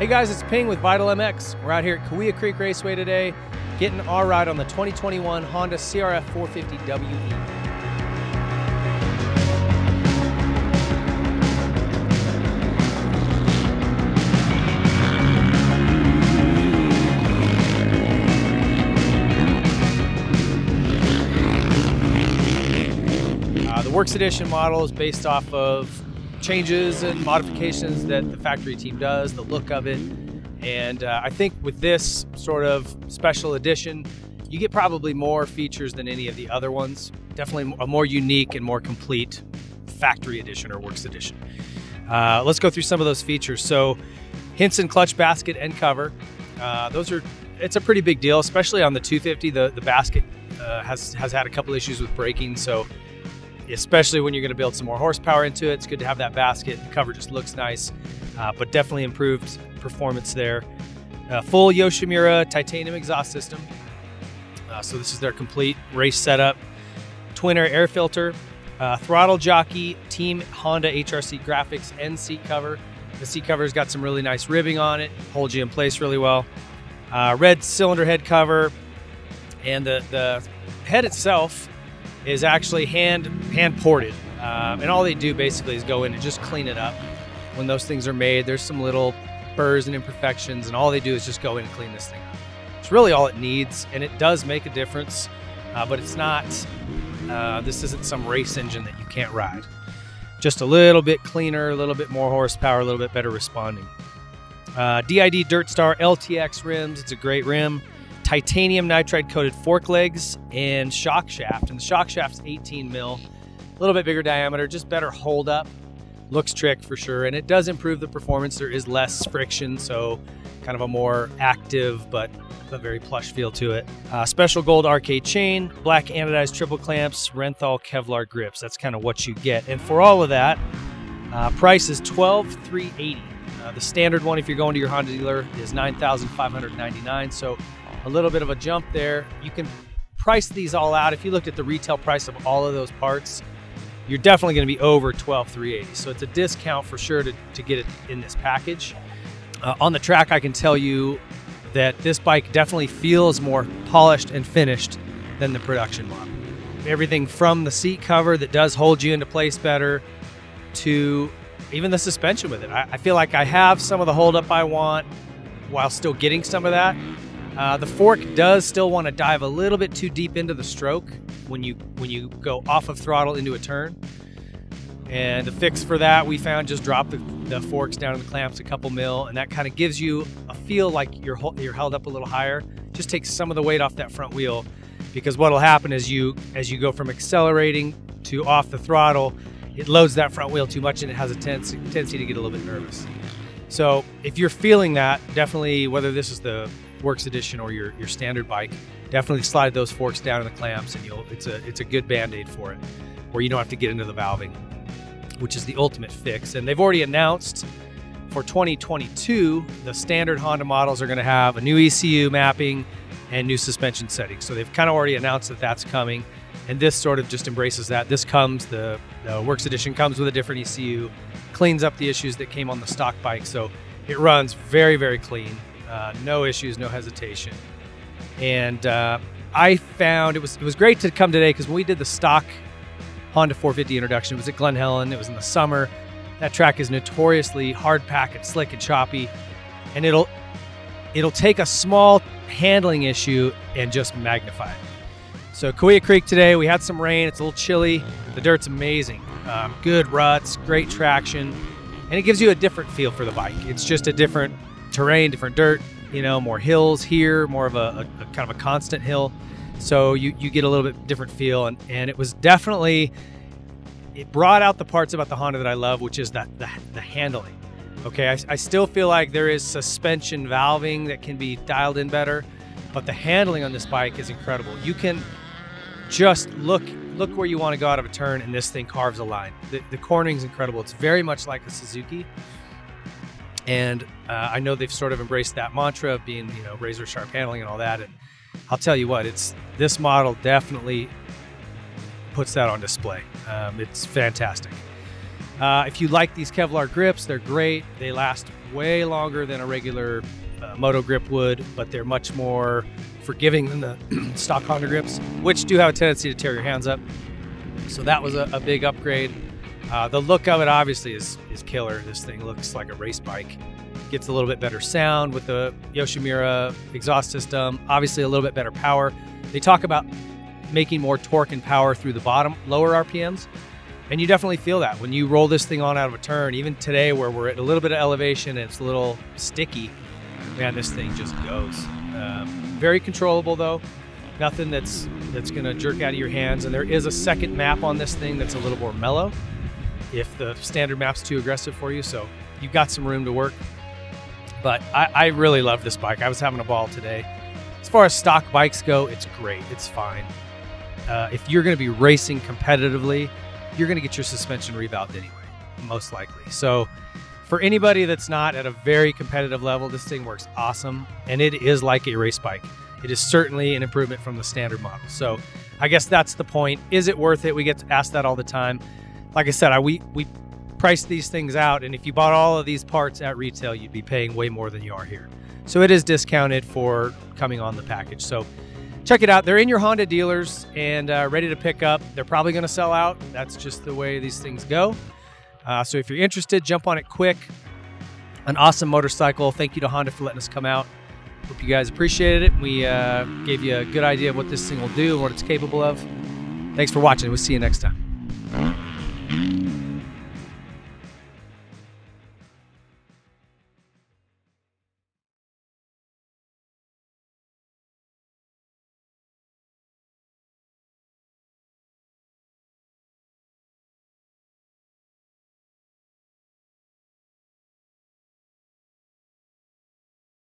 Hey guys, it's Ping with Vital MX. We're out here at Cahuilla Creek Raceway today, getting our ride on the 2021 Honda CRF450RWE. The Works Edition model is based off of changes and modifications that the factory team does, the look of it. And I think with this sort of special edition, you get probably more features than any of the other ones. Definitely a more unique and more complete factory edition or Works Edition. Let's go through some of those features. So Hinson clutch basket and cover. It's a pretty big deal, especially on the 250. The basket has had a couple issues with braking, so especially when you're going to build some more horsepower into it, it's good to have that basket. The cover just looks nice, but definitely improved performance there. Full Yoshimura titanium exhaust system. So this is their complete race setup. Twin air filter, throttle jockey, Team Honda HRC graphics and seat cover. The seat cover's got some really nice ribbing on it, holds you in place really well. Red cylinder head cover, and the head itself is actually hand ported, and all they do basically is go in and just clean it up. When those things are made, there's some little burrs and imperfections, and all they do is just go in and clean this thing up. It's really all it needs, and it does make a difference, but it's not, this isn't some race engine that you can't ride. Just a little bit cleaner, a little bit more horsepower, a little bit better responding. DID Dirt Star LTX rims, it's a great rim. Titanium nitride coated fork legs and shock shaft, and the shock shaft's 18 mil, a little bit bigger diameter, just better hold up. Looks trick for sure, and it does improve the performance. There is less friction, so kind of a more active but a very plush feel to it. Special gold arcade chain, black anodized triple clamps, Renthal Kevlar grips. That's kind of what you get, and for all of that, price is $12,380. The standard one, if you're going to your Honda dealer, is $9,599. So a little bit of a jump there. You can price these all out. If you looked at the retail price of all of those parts, you're definitely going to be over $12,380. So it's a discount for sure to get it in this package. On the track, I can tell you that this bike definitely feels more polished and finished than the production model. Everything from the seat cover that does hold you into place better to even the suspension with it. I feel like I have some of the hold up I want while still getting some of that. The fork does still want to dive a little bit too deep into the stroke when you go off of throttle into a turn. And the fix for that, we found, just drop the forks down in the clamps a couple mil, and that kind of gives you a feel like you're held up a little higher. Just takes some of the weight off that front wheel, because what'll happen is as you go from accelerating to off the throttle, it loads that front wheel too much and it has a tendency to get a little bit nervous. So if you're feeling that, definitely, whether this is the Works Edition or your standard bike, definitely slide those forks down in the clamps, and it's a good band-aid for it, where you don't have to get into the valving, which is the ultimate fix. And they've already announced for 2022, the standard Honda models are going to have a new ECU mapping and new suspension settings. So they've kind of already announced that that's coming, and this sort of just embraces that. This comes, the Works Edition comes with a different ECU, cleans up the issues that came on the stock bike, so it runs very, very clean. No issues, no hesitation. And I found it was great to come today, because when we did the stock Honda 450 introduction, it was at Glen Helen. It was in the summer. That track is notoriously hard packed and slick and choppy, and it'll take a small handling issue and just magnify it. So Cahuilla Creek today, we had some rain. It's a little chilly. The dirt's amazing. Good ruts, great traction, and it gives you a different feel for the bike. It's just a different terrain, different dirt, more hills here, more of a kind of a constant hill. So you get a little bit different feel, and it was definitely, it brought out the parts about the Honda that I love, which is the handling. Okay, I still feel like there is suspension valving that can be dialed in better, but the handling on this bike is incredible. You can just look where you want to go out of a turn, and this thing carves a line. The cornering is incredible. It's very much like a Suzuki. And I know they've sort of embraced that mantra of being, razor sharp handling and all that. And I'll tell you what, this model definitely puts that on display. It's fantastic. If you like these Kevlar grips, they're great. They last way longer than a regular moto grip would, but they're much more forgiving than the stock Honda grips, which do have a tendency to tear your hands up. So that was a big upgrade. The look of it obviously is killer. This thing looks like a race bike. Gets a little bit better sound with the Yoshimura exhaust system, obviously a little bit better power. They talk about making more torque and power through the lower RPMs, and you definitely feel that when you roll this thing on out of a turn. Even today where we're at a little bit of elevation and it's a little sticky, man, this thing just goes. Very controllable though, nothing that's gonna jerk out of your hands. And there is a second map on this thing that's a little more mellow if the standard map's too aggressive for you, so you've got some room to work. But I really love this bike. I was having a ball today. As far as stock bikes go, it's great, it's fine. If you're gonna be racing competitively, you're gonna get your suspension revalved anyway, most likely. So for anybody that's not at a very competitive level, this thing works awesome, and it is like a race bike. It is certainly an improvement from the standard model. So I guess that's the point. Is it worth it? We get asked that all the time. Like I said, we price these things out, and if you bought all of these parts at retail, you'd be paying way more than you are here. So it is discounted for coming on the package. So check it out. They're in your Honda dealers and ready to pick up. They're probably going to sell out. That's just the way these things go. So if you're interested, jump on it quick. An awesome motorcycle. Thank you to Honda for letting us come out. Hope you guys appreciated it. We gave you a good idea of what this thing will do and what it's capable of. Thanks for watching. We'll see you next time.